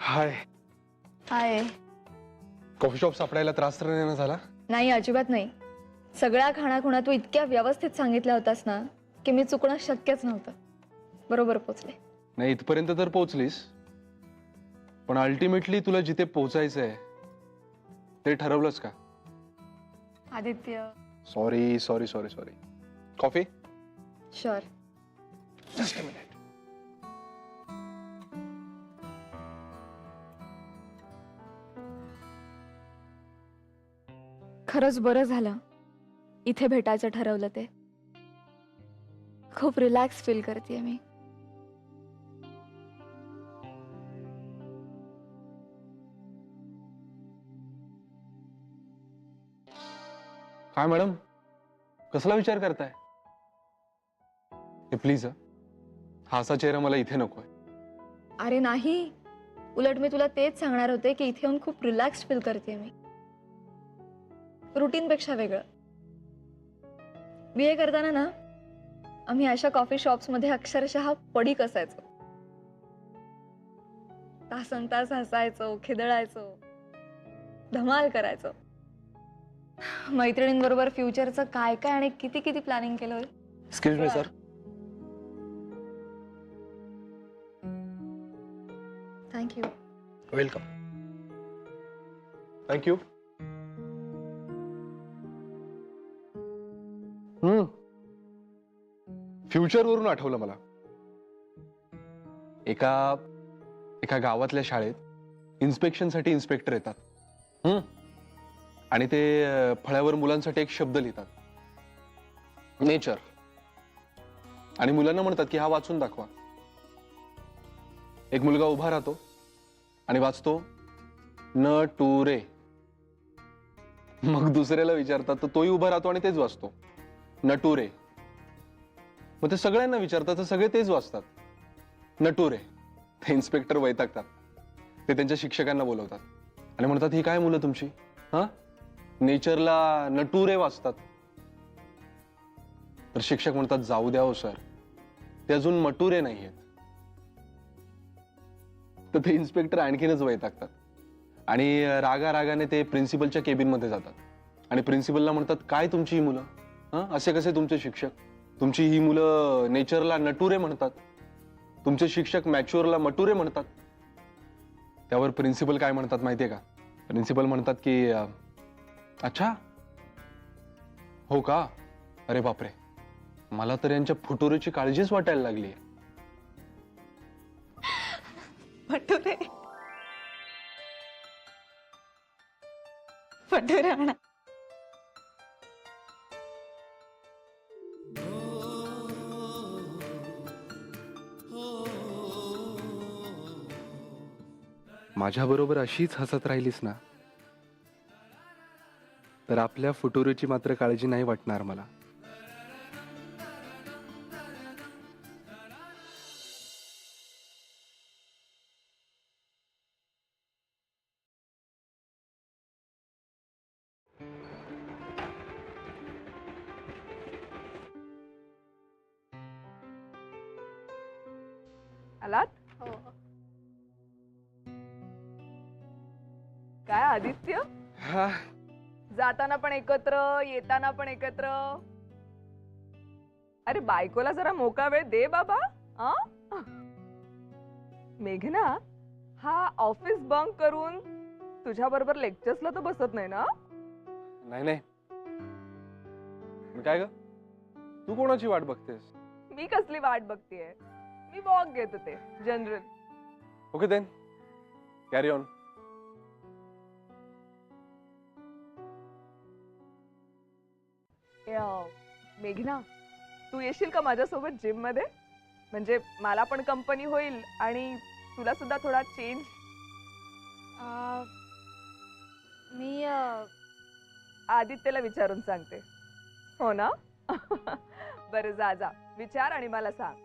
हाय. हाय. Coffee shop सापडायला त्रास तर नाही ना झाला? नाही, अजिबात नाही. सगळ्या खाणाखुणा तू इतक्या व्यवस्थित सांगितल्या होतास ना की मी चुकणं शक्यच नव्हतं. बरोबर पोचले. नाही, इथपर्यंत तर पोहोचलीस, पण अल्टिमेटली तुला जिथे पोहोचायचंय ते ठरवलंस का? Aditya. Sorry sorry sorry sorry. Coffee? Sure. Just a minute. खरंच बरं झालं इथे भेटायचं ठरवलं ते. खूप रिलॅक्स फील करते मी. काय मॅडम, कसला विचार करताय? प्लीज, हा असा चेहरा मला इथे नकोय. अरे नाही, उलट मी तुला तेच सांगणार होते की इथे येऊन खूप रिलॅक्स फील करते मी. रुटीन पेक्षा वेगळं. बीए करताना ना आम्ही अशा कॉफी शॉप्स मध्ये अक्षरशः पडीक असायचो. तासन तास हसायचो, खिदळायचो, धमाल करायचो. मैत्रिणींबरोबर फ्युचरचं काय काय आणि किती किती प्लॅनिंग केलं. Excuse me sir. Thank you. Welcome. Thank you. Future वरून आठवलं मला. एका गावातल्या शाळेत इन्स्पेक्शनसाठी इन्स्पेक्टर येतात. आणि ते फळ्यावर मुलांसाठी एक शब्द लिहितात, नेचर. आणि मुलांना म्हणतात की हा वाचून दाखवा. एक मुलगा उभा राहतो आणि वाचतो न टू रे. मग दुसऱ्याला विचारतात तर तोही उभा राहतो आणि तेच वाचतो न टू रे. मग ते सगळ्यांना विचारतात तर सगळे तेच वाचतात न टू रे. ते इन्स्पेक्टर वैतागतात. ते त्यांच्या शिक्षकांना बोलवतात आणि म्हणतात ही काय मुलं तुमची, हा नेचरला न टू रे वाचतात. तर शिक्षक म्हणतात जाऊ द्या हो सर, ते अजून मटुरे नाहीयेत. तर ते इन्स्पेक्टर आणखीनच वैतागतात आणि रागारागाने ते प्रिन्सिपलच्या केबिन मध्ये जातात आणि प्रिन्सिपलला म्हणतात काय तुमची ही मुलं, असे कसे तुमचे शिक्षक? तुमची ही मुलं नेचरला नटुरे म्हणतात, तुमचे शिक्षक मॅच्युअरला मटुरे म्हणतात. त्यावर प्रिन्सिपल काय म्हणतात माहितीये का? प्रिन्सिपल म्हणतात की अच्छा हो का, अरे बापरे, मला तर यांच्या फुटुरेची काळजीच वाटायला लागली. फटुरे. फटुरे म्हणा. माझ्या बरोबर अशीच हसत राहिलीस ना तर आपल्या फुटुरेची मात्र काळजी नाही वाटणार मला. आलात? हो. काय आदित्य, जाताना पण एकत्र, येताना पण एकत्र. अरे बायकोला जरा मोका वेळ दे बाबा. मेघना, हा ऑफिस बंक करून तुझ्या बरोबर लेक्चर्सला तर बसत नाही ना? नाही नाही. काय ग, तू कोणाची वाट बघतेस? मी कसली वाट बघतीये, मी वॉक घेत होते general. Okay then, carry on. मेघना, तू येशील का माझ्यासोबत जिम मध्ये? म्हणजे मला पण कंपनी होईल आणि तुला सुद्धा थोडा चेंज. मी आदित्यला विचारून सांगते. हो ना? बरं, जा जा, विचार आणि मला सांग.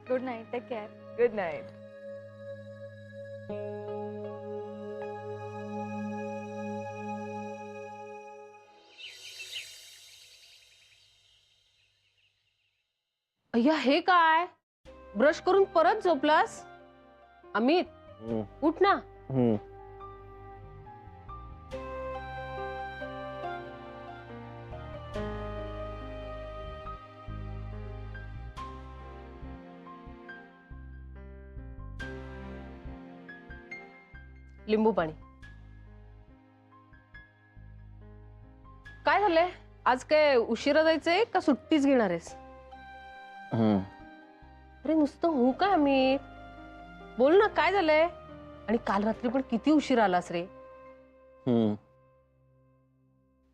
Good night. Take care. Good night. अय्या, हे काय? ब्रश करून परत झोपलास? अमित हम्म, उठ ना. हम्म. लिंबू पाणी. काय झालंय? आज काय उशिरा जायचंय का सुट्टीच घेणार आहेस? हम्म. अरे नुसतं हो काय अमित, बोल ना काय झालंय? आणि काल रात्री पण किती उशीर आलास रे. हम्म.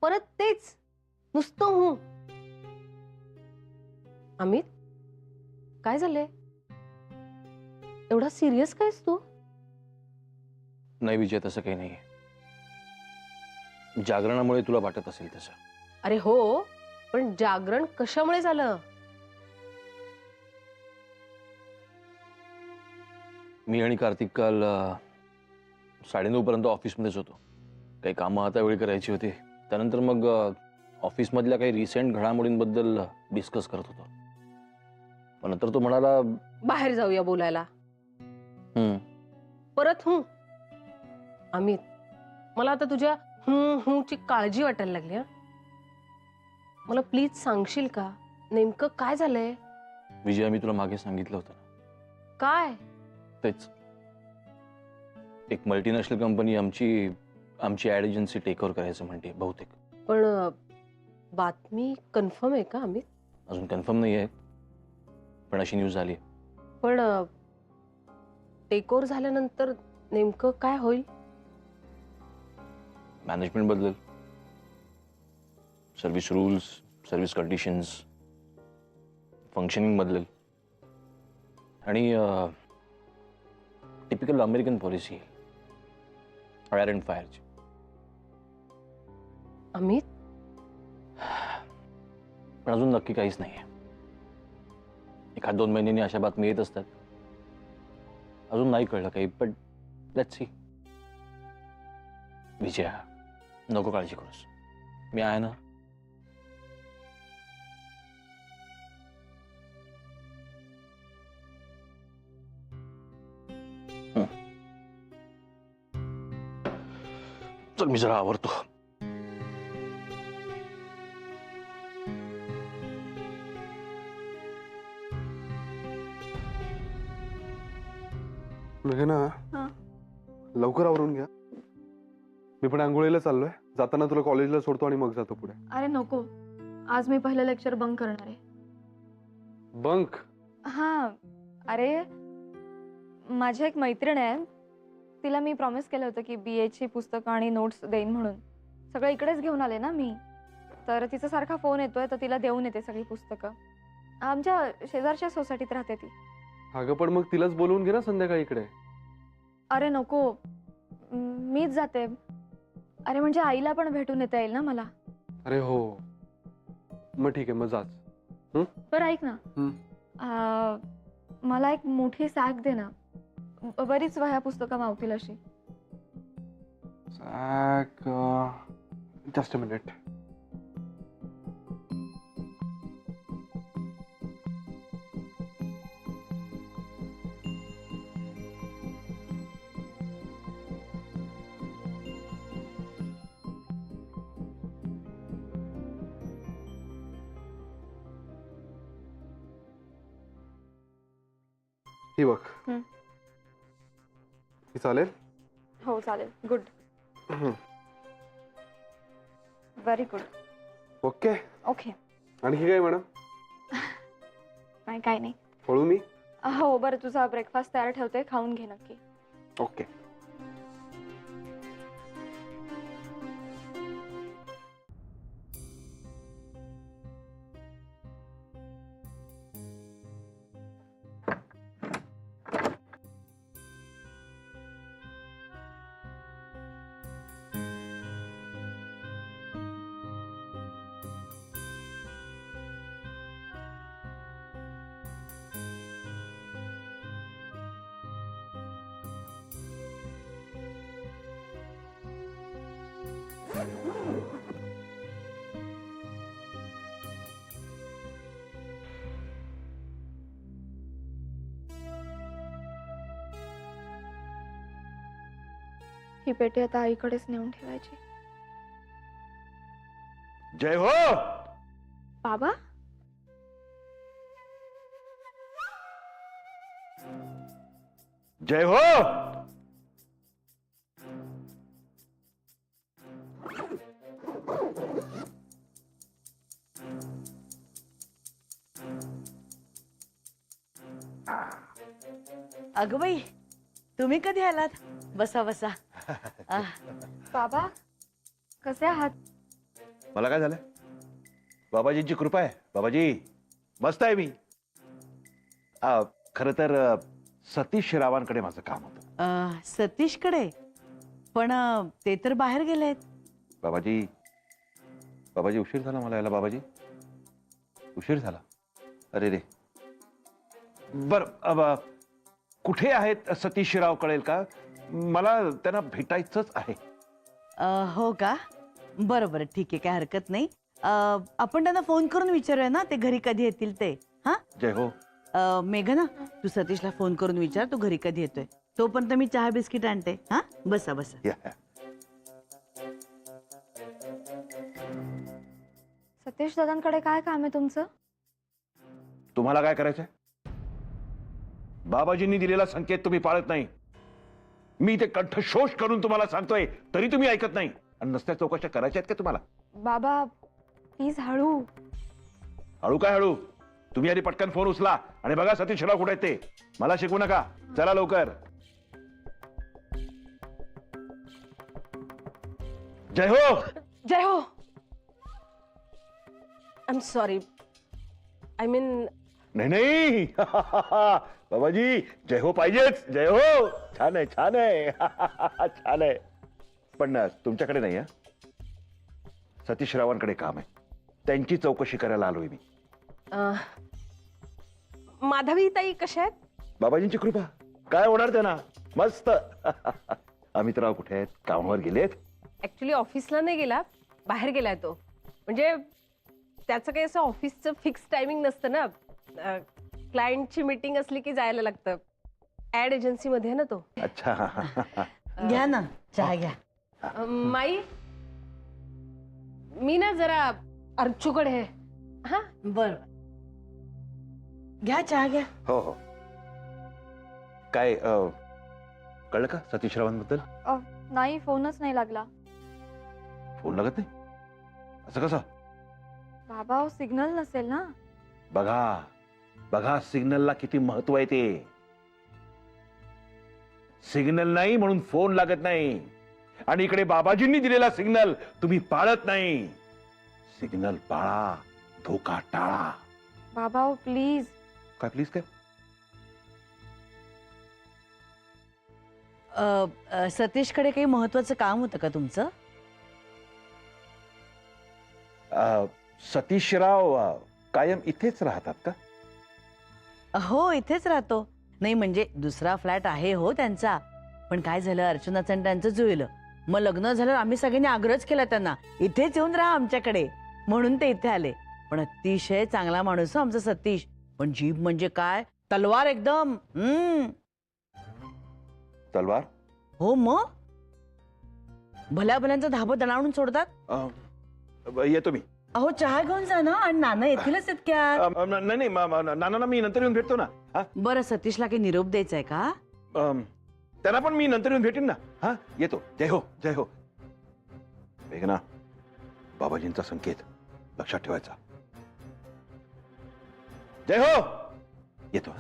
परत तेच नुसतं हो. अमित काय झालंय? एवढा सिरियस कायस तू? नाही विजय, तसं काही नाहीये. जागरणामुळे तुला वाटत असेल तसं. अरे हो, पण जागरण कशामुळे झालं? मी आणि कार्तिक काल 9:30 पर्यंत ऑफिसमध्येच होतो. काही कामं हातावेळी करायची होती. त्यानंतर मग ऑफिसमधल्या काही रिसेंट घडामोडींबद्दल डिस्कस करत होतो. पण नंतर तो म्हणाला, बाहेर जाऊया बोलायला. हम्म, परत हूं. अमित मला आता तुझ्या हूं हूं ची काळजी वाटायला लागली. हा, मला प्लीज सांगशील का नेमकं काय झालंय? विजय, मी तुला मागे सांगितलं होतं ना, काय? तेच. एक मल्टीनॅशनल कंपनी आमची ऍड एजन्सी टेक ओव्हर करायचं म्हणते बहुतेक. पण बातमी कन्फर्म आहे का अमित? अजून कन्फर्म नाही आहे, पण अशी न्यूज झाली. पण टेक ओव्हर झाल्यानंतर नेमकं काय होईल? मॅनेजमेंट बदलेल, service rules, service conditions, functioning बदलेल आणि typical American policy, fire and फायरची. अमित पण अजून नक्की काहीच नाही आहे. 1-2 महिन्यांनी अशा बातमी येत असतात. अजून नाही कळलं काही, पण लेट्स सी. विजया, नको काळजी करूस, मी आहे ना. चल मी जरा आवरतो. मेघना, हा. लवकर आवरून घ्या. मी पण आंघोळीला चाललोय. जाताना तुला कॉलेजला सोडतो आणि मग जातो पुढे. अरे नको, आज मी पहिलं लेक्चर बंक करणार आहे. बंक? हा, अरे माझी एक मैत्रीण आहे, तिला मी प्रॉमिस केलं होतं की BA ची पुस्तकं आणि नोट्स देईन म्हणून. सगळं इकडेच घेऊन आले ना मी, तर तिचा सारखा फोन येतोय, तर तिला देऊन येते सगळी पुस्तकं. आमच्या शेजारच्या सोसायटीत राहते ती. अगं पण मग तिलाच बोलवून घे ना संध्याकाळी इकडे. अरे नको, मीच जाते. अरे म्हणजे आईला पण भेटून येता येईल ना मला. अरे हो, मग ठीक आहे, मग जाच. बरं ऐक ना, मला एक मोठी सॅक दे ना, बरीच वह्या पुस्तकं मावतील अशी. Just a minute. ही बघ. ही चालेल? हो चालेल. Good, very good. Okay. Okay. आणखी काय मॅडम? नाही काही नाही. पळू मी? हो बरं, तुझा ब्रेकफास्ट तयार ठेवते, खाऊन घे नक्की. ओके. ही पेटी आता आईकडेच नेऊन ठेवायची. जय हो. बाबा, जय हो. अगं बाई, तुम्ही कधी आलात? बसा बसा. बाबा कसे आहात? मला काय झालंय? बाबाजींची कृपा आहे. बाबाजी मस्त आहे मी. खरं तर सतीश रावांकडे माझं काम होतं. सतीशकडे? पण ते तर बाहेर गेलेत. बाबाजी बाबाजी उशीर झाला मला यायला. बाबाजी उशीर झाला. अरे रे. बर, कुठे आहेत सतीश राव कळेल का? मला त्यांना भेटायचंच आहे. हो का? बरं बरं, ठीक आहे, काय हरकत नाही. आपण त्यांना फोन करून विचारूया ना, ते घरी कधी येतील ते. हा जय हो. मेघना, तू सतीशला फोन करून विचार तो घरी कधी येतोय. तोपर्यंत मी चहा बिस्किट आणते. हा, बसा बसा. या. सतीश दादांकडे काय काम आहे तुमचं? तुम्हाला काय करायचंय? बाबाजींनी दिलेला संकेत तुम्ही पाळत नाही. मी ते कंठशोष करून तुम्हाला सांगतोय तरी तुम्ही ऐकत नाही. आणि नसत्या चौकशा करायच्या आहेत का तुम्हाला? बाबा प्लीज हळू. हळू काय हळू? तुम्ही आधी पटकन फोन उचला आणि बघा सतीशराव कुठे आहेत ते. मला शिकवू नका. चला लवकर. जय हो. जय हो. I am sorry. I mean नाही नाही. बाबाजी जय हो पाहिजेच. जय हो. छान आहे छान आहे. छान आहे. पण तुमच्याकडे नाही. सतीशरावांकडे काम आहे. त्यांची चौकशी करायला आलोय मी. माधवी ताई कशा आहेत? बाबाजींची कृपा. काय होणार त्यांना? मस्त. अमितराव कुठे आहेत? कामावर गेलेत? ऍक्च्युली ऑफिसला नाही गेला, बाहेर गेलाय तो. म्हणजे त्याचं काही असं ऑफिसचं फिक्स टायमिंग नसतं ना. क्लायंटची मीटिंग असली की जायला लागतं. ऍड एजन्सीमध्ये आहे ना तो. अच्छा. घ्या ना चहा घ्या. माई, मी ना जरा अर्चूकडे आहे. हा, बर, घ्या चहा घ्या. हो हो. काय कळलं का सतीशरावांबद्दल? नाही, फोनच नाही लागला. फोन लागत नाही? असं कसं? बाबा सिग्नल नसेल ना. बघा बघा सिग्नलला किती महत्व आहे ते. सिग्नल नाही म्हणून फोन लागत नाही. आणि इकडे बाबाजींनी दिलेला सिग्नल तुम्ही पाळत नाही. सिग्नल पाळा, धोका टाळा. बाबा प्लीज. काय प्लीज काय? सतीशकडे काही महत्वाचं काम होतं का तुमचं? सतीशराव कायम इथेच राहतात का? हो, इथेच राहतो. नाही म्हणजे दुसरा फ्लॅट आहे हो त्यांचा. पण काय झालं, अर्चनाचं आणि त्यांचं जुळलं. मग लग्न झालं, आम्ही सगळ्यांनी आग्रहच केला त्यांना इथेच येऊन राहा आमच्याकडे, म्हणून ते इथे आले. पण अतिशय चांगला माणूस आमचा सतीश. पण जीभ म्हणजे काय, तलवार एकदम. तलवार? हो मग, भल्या भल्यांचा धाबं दणावून सोडतात. येतो मी. अहो चहा घेऊन जा ना, आणि नाना येतीलच इतक्यात. नाही नाना मी नंतर येऊन भेटतो ना. बरं, सतीशला काही निरोप द्यायचा आहे का? त्यांना पण मी नंतर येऊन भेटेन ना. हा, येतो. जय हो. जय हो. मेघना, बाबाजींचा संकेत लक्षात ठेवायचा. जय हो. येतो.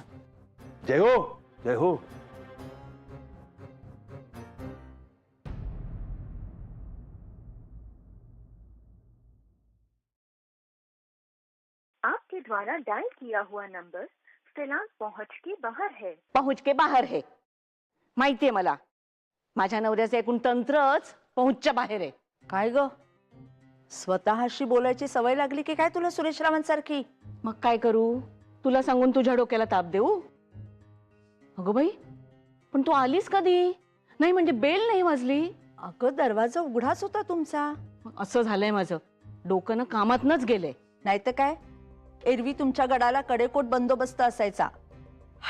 जय हो. जय हो. आपके द्वारा डायल किया हुआ नंबर फिलहाल पहुंच के बाहर है. पहुंच के बाहेर है. माहितीये मला, माझ्या नवऱ्याचं एकूण तंत्रच पहुंचच्या बाहेर आहे. काय ग, स्वतःशी बोलायची सवय लागली की काय तुला सुरेश रावांसारखी? मग काय करू, तुला सांगून तुझ्या डोक्याला ताप देऊ? अगं बाई, पण तू आलीस कधी? नाही म्हणजे बेल नाही वाजली? अगं दरवाजा उघडाच होता तुमचा. असं झालंय माझं, डोकं ना कामातनच गेले. नाही तर काय, एरवी तुमच्या गडाला कडेकोट बंदोबस्त असायचा,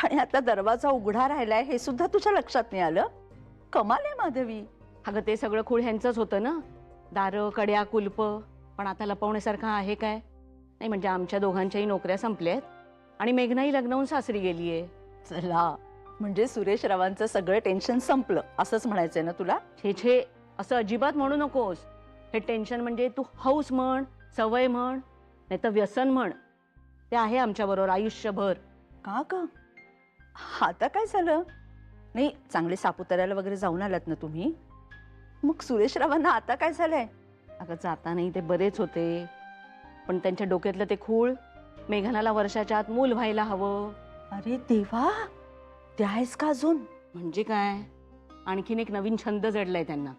आणि आता दरवाजा उघडा राहिलाय हे सुद्धा तुझ्या लक्षात नाही आलं? कमाल आहे माधवी. अगं ते सगळं खूळ ह्यांचंच होतं ना, दारं कड्या कुलप. पण आता लपवण्यासारखं आहे काय? नाही म्हणजे आमच्या दोघांच्याही नोकऱ्या संपल्यात आणि मेघनाही लग्न होऊन सासरी गेलीये. चला, म्हणजे सुरेश रावांचं सगळं टेन्शन संपलं असंच म्हणायचंय ना तुला? छे छे, असं अजिबात म्हणू नकोस. हे टेन्शन म्हणजे तू हौस म्हण, सवय म्हण, नाही तर व्यसन म्हण. ते आहे आमच्याबरोबर आयुष्यभर. का ग? आता काय झालं? नाही, चांगले सापुताऱ्याला वगैरे जाऊन आलात ना तुम्ही? मग सुरेश रावांना आता काय झालंय? अगं जाता नाही ते बरेच होते, पण त्यांच्या डोक्यातलं ते खूळ मेघनाला वर्षाच्या आत मूल व्हायला हवं. अरे देवा, ते आहेस का अजून? म्हणजे काय, आणखीन एक नवीन छंद जडलाय त्यांना.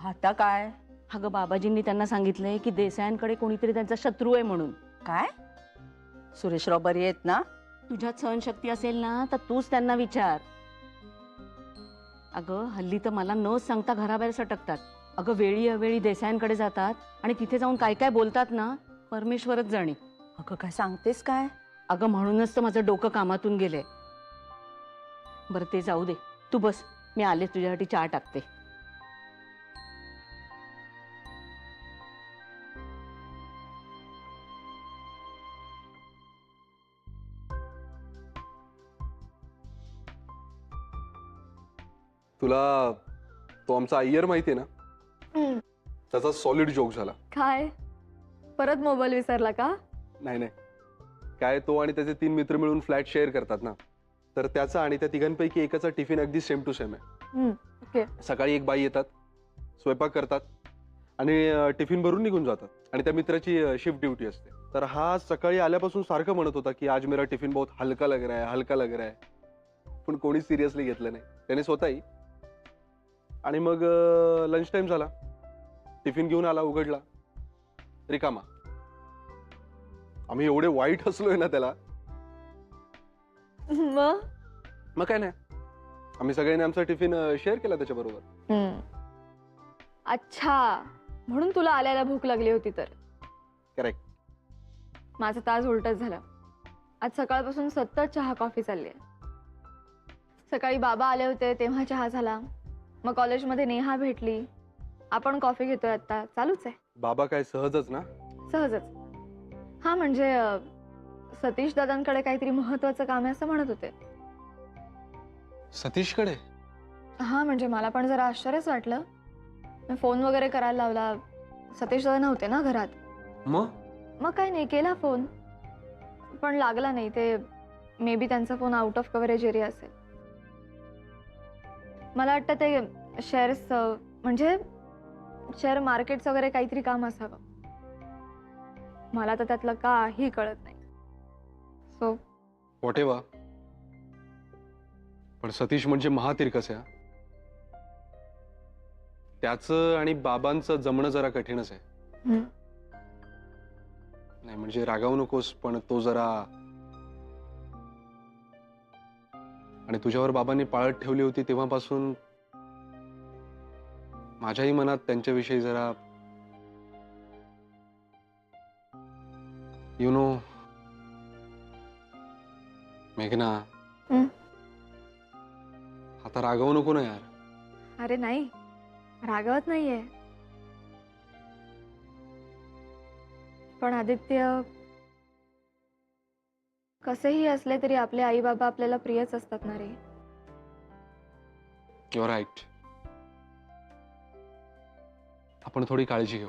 आता काय? अगं बाबाजींनी त्यांना सांगितलंय की देसायांकडे कोणीतरी त्यांचा शत्रू आहे म्हणून. काय? सुरेशराव बरे आहेत ना? तुझ्यात सहनशक्ती असेल ना तर तूच त्यांना विचार. अगं हल्ली तर मला न सांगता घराबाहेर सटकतात. अगं वेळी अवेळी देसायांकडे जातात आणि तिथे जाऊन काय काय बोलतात ना, परमेश्वरच जाणे. अगं काय सांगतेस काय? अगं म्हणूनच तर माझं डोकं कामातून गेलंय. बरं ते जाऊ दे, तू बस, मी आले तुझ्यासाठी चहा टाकते. तुला तो आमचा अय्यर माहितीये ना, त्याचा सॉलिड जोक झाला. काय परत मोबाईल विसरला का? नाही नाही, काय तो आणि त्याचे 3 मित्र मिळून फ्लॅट शेअर करतात ना, तर त्याचा आणि त्या तिघांपैकी एकाचा टिफिन अगदी सेम टू सेम आहे. ओके. सकाळी एक बाई येतात, स्वयंपाक करतात आणि टिफिन भरून निघून जातात आणि त्या मित्राची शिफ्ट ड्युटी असते. तर हा सकाळी आल्यापासून सारखं म्हणत होता की आज मेरा टिफिन बहुत हलका लग रहा है, हलका लग रहा है. पण कोणी सिरियसली घेतलं नाही, त्याने स्वतःही. आणि मग लंच टाइम झाला, टिफिन घेऊन आला, उघडला, रिकामा. आम्ही एवढे वाईट हसलोय ना त्याला. मग काय नाही, आम्ही सगळ्यांनी आमचा टिफिन शेअर केला त्याच्याबरोबर. अच्छा, म्हणून तुला आल्याला भूक लागली होती तर. करेक्ट. माझं तास उलटच झालं. आज सकाळपासून सतत चहा कॉफी चालली आहे. सकाळी बाबा आले होते तेव्हा चहा झाला, मग कॉलेजमध्ये नेहा भेटली, आपण कॉफी घेतोय आता, चालूच आहे. बाबा काय सहजच ना? सहजच. हा म्हणजे सतीश दादांकडे काहीतरी महत्वाचं काम आहे असं म्हणत होते. सतीशकडे? हा म्हणजे मला पण जरा आश्चर्यच वाटलं. मी फोन वगैरे करायला लावला, सतीश दादा नव्हते ना घरात. मग काय नाही, केला फोन पण लागला नाही. ते मे बी त्यांचा phone out of coverage area असेल. मला वाटतं ते शेअर्स म्हणजे शेअर मार्केटचं वगैरे काहीतरी काम असावं. मला तर त्यातलं काही कळत नाही. So what ever. पण सतीश म्हणजे महातिरकस आहे. त्याचं आणि बाबांचं जमणं जरा कठीणच आहे. नाही म्हणजे रागावू नकोस, पण तो जरा. आणि तुझ्यावर बाबांनी पाळत ठेवली होती तेव्हापासून माझ्याही मनात त्यांच्याविषयी जरा यु नो. मेघना, आता रागवू नको ना यार. अरे नाही, रागवत नाहीये. पण आदित्य, कसेही असले तरी आपले आई बाबा आपल्याला प्रियच असतात ना रे. Your right. आपण थोडी काळजी घेऊ,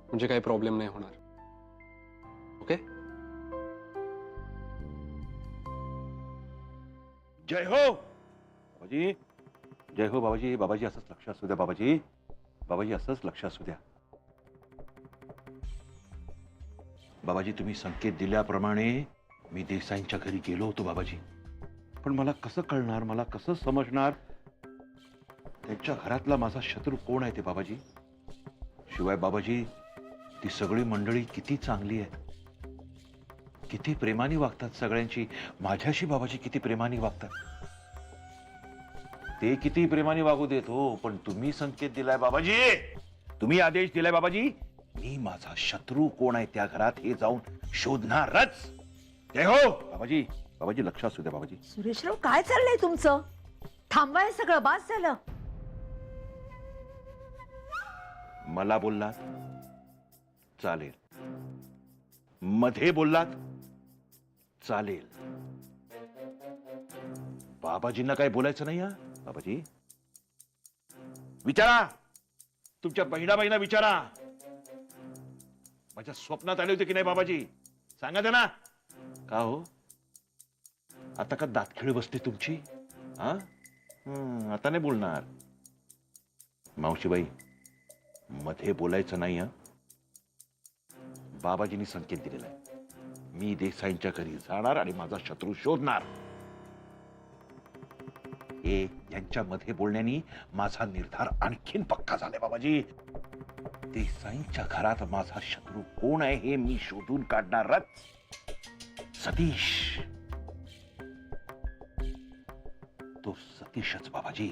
म्हणजे काही प्रॉब्लेम नाही होणार. ओके. जय हो बाबाजी, जय हो बाबाजी. बाबाजी असंच लक्ष असू द्या बाबाजी. बाबाजी असंच लक्ष असू द्या. बाबाजी तुम्ही संकेत दिल्याप्रमाणे मी देसाईंच्या घरी गेलो होतो बाबाजी. पण मला कसं कळणार, मला कसं समजणार त्यांच्या घरातला माझा शत्रू कोण आहे ते बाबाजी. शिवाय बाबाजी ती सगळी मंडळी किती चांगली आहे, किती प्रेमाने वागतात सगळ्यांची. माझ्याशी बाबाजी किती प्रेमाने वागतात. ते किती प्रेमाने वागू देत हो, पण तुम्ही संकेत दिलाय बाबाजी, तुम्ही आदेश दिलाय बाबाजी, मी माझा शत्रू कोण आहे त्या घरात हे जाऊन शोधणारच. जय हो बाबाजी. बाबाजी लक्ष असू द्या बाबाजी. सुरेशराव काय चाललंय तुमचं? थांबाय सगळं, बास झालं. मला बोललात चालेल, मध्ये बोललात चालेल. बाबाजींना काय बोलायचं नाही हा. बाबाजी विचारा, तुमच्या बहिणाबाईंना विचारा, माझ्या स्वप्नात आले होते की नाही बाबाजी, सांगा त्यांना. का हो, आता का दातखिळी बसते तुमची? हा, आता नाही बोलणार. मावशीबाई, मध्ये बोलायचं नाही. बाबाजींनी संकेत दिलेला आहे, मी देसाईंच्या घरी जाणार आणि माझा शत्रू शोधणार. हे यांच्यामध्ये बोलण्याने माझा निर्धार आणखीन पक्का झालाय बाबाजी. देसाईंच्या घरात माझा शत्रू कोण आहे हे मी शोधून काढणारच. सतीश, तो सतीशच बाबाजी.